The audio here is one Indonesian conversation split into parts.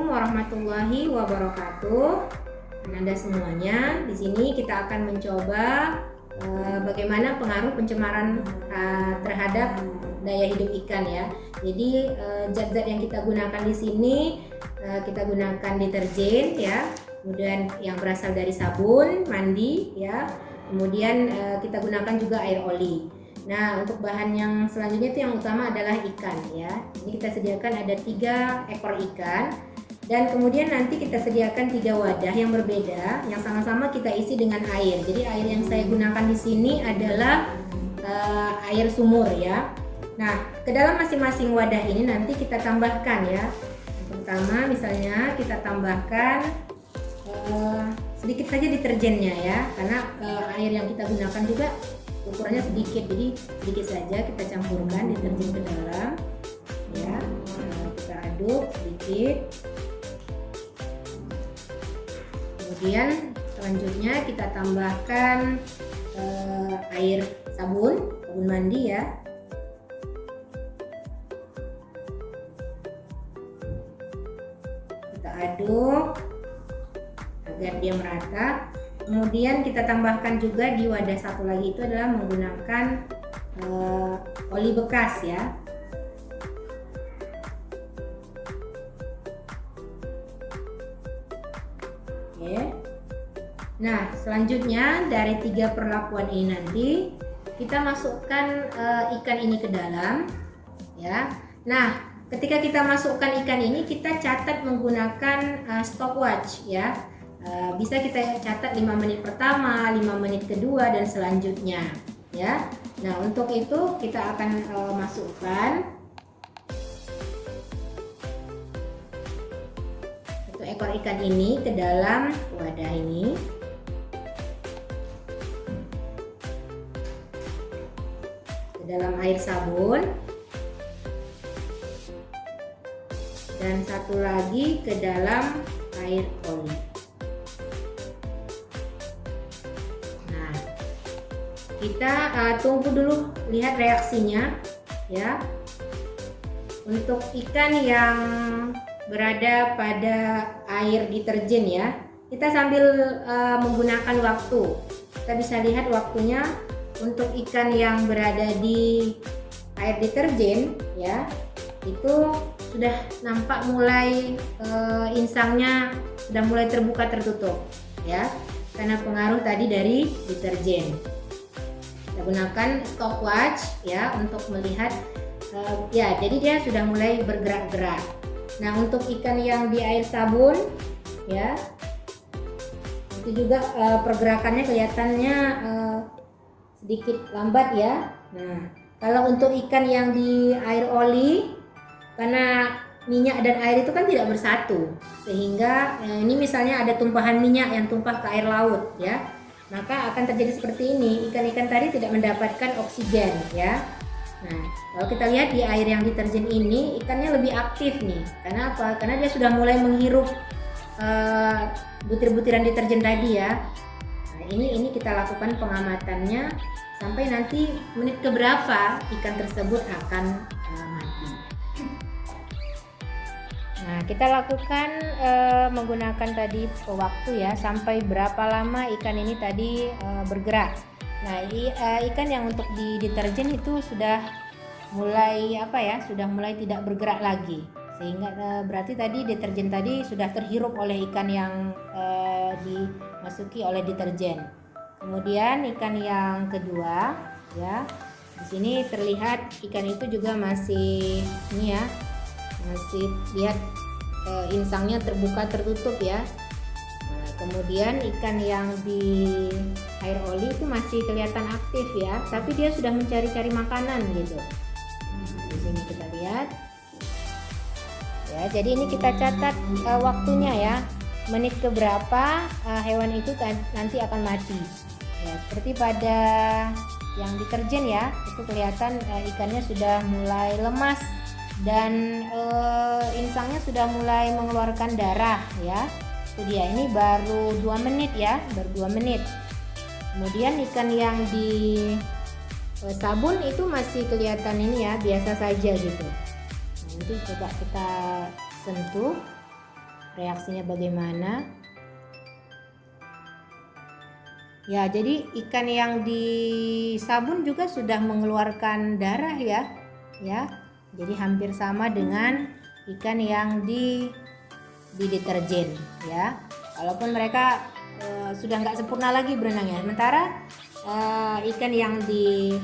Assalamualaikum warahmatullahi wabarakatuh. Anda semuanya, di sini kita akan mencoba bagaimana pengaruh pencemaran terhadap daya hidup ikan ya. Jadi zat-zat yang kita gunakan di sini kita gunakan deterjen ya, kemudian yang berasal dari sabun mandi ya, kemudian kita gunakan juga air oli. Nah, untuk bahan yang selanjutnya itu yang utama adalah ikan ya. Ini kita sediakan ada 3 ekor ikan dan kemudian nanti kita sediakan 3 wadah yang berbeda yang sama-sama kita isi dengan air. Jadi air yang saya gunakan di sini adalah air sumur ya. Nah, ke dalam masing-masing wadah ini nanti kita tambahkan ya. Yang pertama misalnya kita tambahkan sedikit saja deterjennya ya, karena air yang kita gunakan juga ukurannya sedikit, jadi sedikit saja kita campurkan deterjen ke dalam ya. Kita aduk sedikit, kemudian selanjutnya kita tambahkan air sabun mandi ya. Kita aduk agar dia merata. Kemudian kita tambahkan juga di wadah satu lagi, itu adalah menggunakan oli bekas ya. Oke. Nah, selanjutnya dari 3 perlakuan ini nanti kita masukkan ikan ini ke dalam ya. Nah, ketika kita masukkan ikan ini kita catat menggunakan stopwatch ya. Bisa kita catat 5 menit pertama, 5 menit kedua dan selanjutnya ya. Nah, untuk itu kita akan masukkan 1 ekor ikan ini ke dalam wadah ini. Ke dalam air sabun. Dan 1 lagi ke dalam air oli. Kita tunggu dulu, lihat reaksinya ya. Untuk ikan yang berada pada air deterjen ya, kita sambil menggunakan waktu, kita bisa lihat waktunya. Untuk ikan yang berada di air deterjen ya, itu sudah nampak mulai insangnya sudah mulai terbuka tertutup ya, karena pengaruh tadi dari deterjen. Kita gunakan stopwatch ya untuk melihat ya, jadi dia sudah mulai bergerak-gerak. Nah, untuk ikan yang di air sabun ya, itu juga pergerakannya kelihatannya sedikit lambat ya. Nah, kalau untuk ikan yang di air oli, karena minyak dan air itu kan tidak bersatu, sehingga ini misalnya ada tumpahan minyak yang tumpah ke air laut ya, maka akan terjadi seperti ini, ikan-ikan tadi tidak mendapatkan oksigen ya. Nah, kalau kita lihat di air yang deterjen ini, ikannya lebih aktif nih. Karena apa? Karena dia sudah mulai menghirup butir-butiran deterjen tadi ya. Nah, ini kita lakukan pengamatannya sampai nanti menit keberapa ikan tersebut akan mati. Nah, kita lakukan menggunakan tadi waktu ya, sampai berapa lama ikan ini tadi bergerak. Nah, ikan yang untuk di deterjen itu sudah mulai sudah mulai tidak bergerak lagi, sehingga berarti tadi deterjen tadi sudah terhirup oleh ikan yang dimasuki oleh deterjen. Kemudian ikan yang kedua ya, di sini terlihat ikan itu juga masih ini ya, masih lihat insangnya terbuka tertutup ya. Nah, kemudian ikan yang di air oli itu masih kelihatan aktif ya, tapi dia sudah mencari-cari makanan gitu. Di sini kita lihat ya, jadi ini kita catat waktunya ya, menit keberapa hewan itu nanti akan mati ya. Seperti pada yang deterjen ya, itu kelihatan ikannya sudah mulai lemas dan insangnya sudah mulai mengeluarkan darah ya. Itu dia, ini baru 2 menit ya, baru 2 menit. Kemudian ikan yang di sabun itu masih kelihatan ini ya, biasa saja gitu. Nanti coba kita sentuh. reaksinya bagaimana. Ya, jadi ikan yang di sabun juga sudah mengeluarkan darah ya. Ya. Jadi hampir sama dengan ikan yang di deterjen ya. Walaupun mereka sudah nggak sempurna lagi berenangnya. Sementara ikan yang di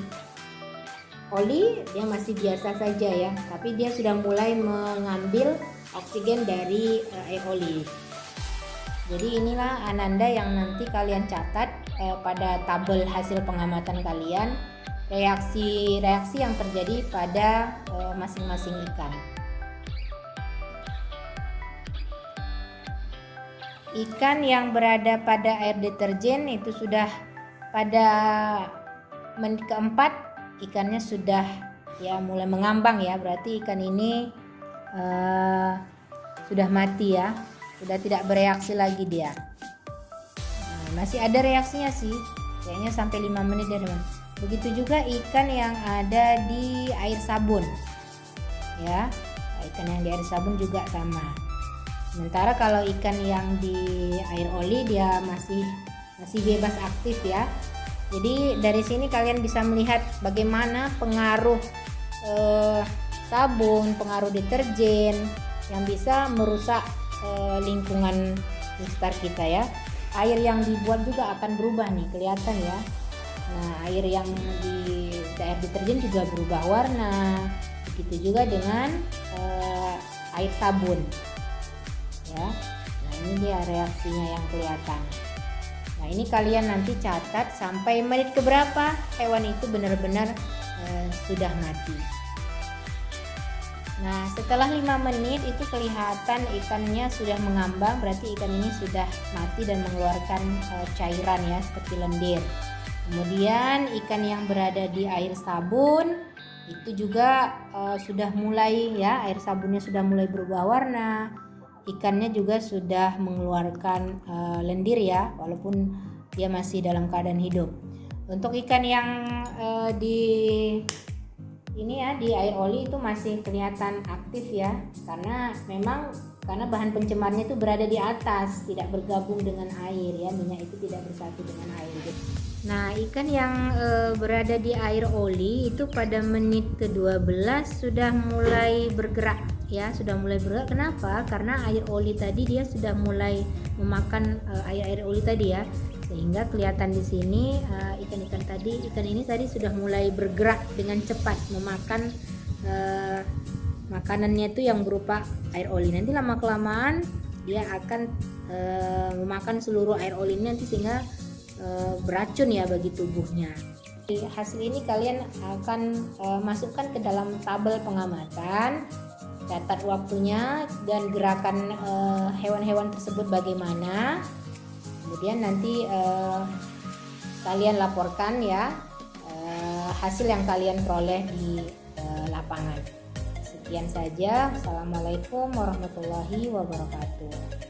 oli dia masih biasa saja ya, tapi dia sudah mulai mengambil oksigen dari air oli. Jadi inilah ananda yang nanti kalian catat pada tabel hasil pengamatan kalian, reaksi-reaksi yang terjadi pada masing-masing ikan. Ikan yang berada pada air deterjen itu sudah pada menit keempat ikannya sudah ya mulai mengambang ya, berarti ikan ini sudah mati ya, sudah tidak bereaksi lagi dia. Masih ada reaksinya sih, kayaknya sampai 5 menit ya teman. Begitu juga ikan yang ada di air sabun ya, ikan yang di air sabun juga sama. Sementara kalau ikan yang di air oli dia masih bebas aktif ya. Jadi dari sini kalian bisa melihat bagaimana pengaruh sabun, pengaruh deterjen yang bisa merusak lingkungan di sekitar kita ya. Air yang dibuat juga akan berubah nih, kelihatan ya. Nah, air yang di air deterjen juga berubah warna. Begitu juga dengan air sabun. Ya. Nah, ini dia reaksinya yang kelihatan. Nah, ini kalian nanti catat sampai menit keberapa hewan itu benar-benar sudah mati. Nah, setelah 5 menit itu kelihatan ikannya sudah mengambang, berarti ikan ini sudah mati dan mengeluarkan cairan ya seperti lendir. Kemudian ikan yang berada di air sabun itu juga sudah mulai ya, air sabunnya sudah mulai berubah warna. Ikannya juga sudah mengeluarkan lendir ya, walaupun dia masih dalam keadaan hidup. Untuk ikan yang di air oli itu masih kelihatan aktif ya, karena bahan pencemarnya itu berada di atas, tidak bergabung dengan air ya, minyak itu tidak bersatu dengan air. Nah, ikan yang berada di air oli itu pada menit ke-12 sudah mulai bergerak ya, sudah mulai bergerak. Kenapa? Karena air oli tadi dia sudah mulai memakan air oli tadi ya, sehingga kelihatan di sini ikan ini tadi sudah mulai bergerak dengan cepat memakan makanannya itu yang berupa air oli. Nanti lama kelamaan dia akan memakan seluruh air oli ini nanti, sehingga beracun ya bagi tubuhnya. Hasil ini kalian akan masukkan ke dalam tabel pengamatan, catat waktunya dan gerakan hewan-hewan tersebut bagaimana. Kemudian nanti kalian laporkan ya hasil yang kalian peroleh di lapangan. Sekian saja. Assalamualaikum warahmatullahi wabarakatuh.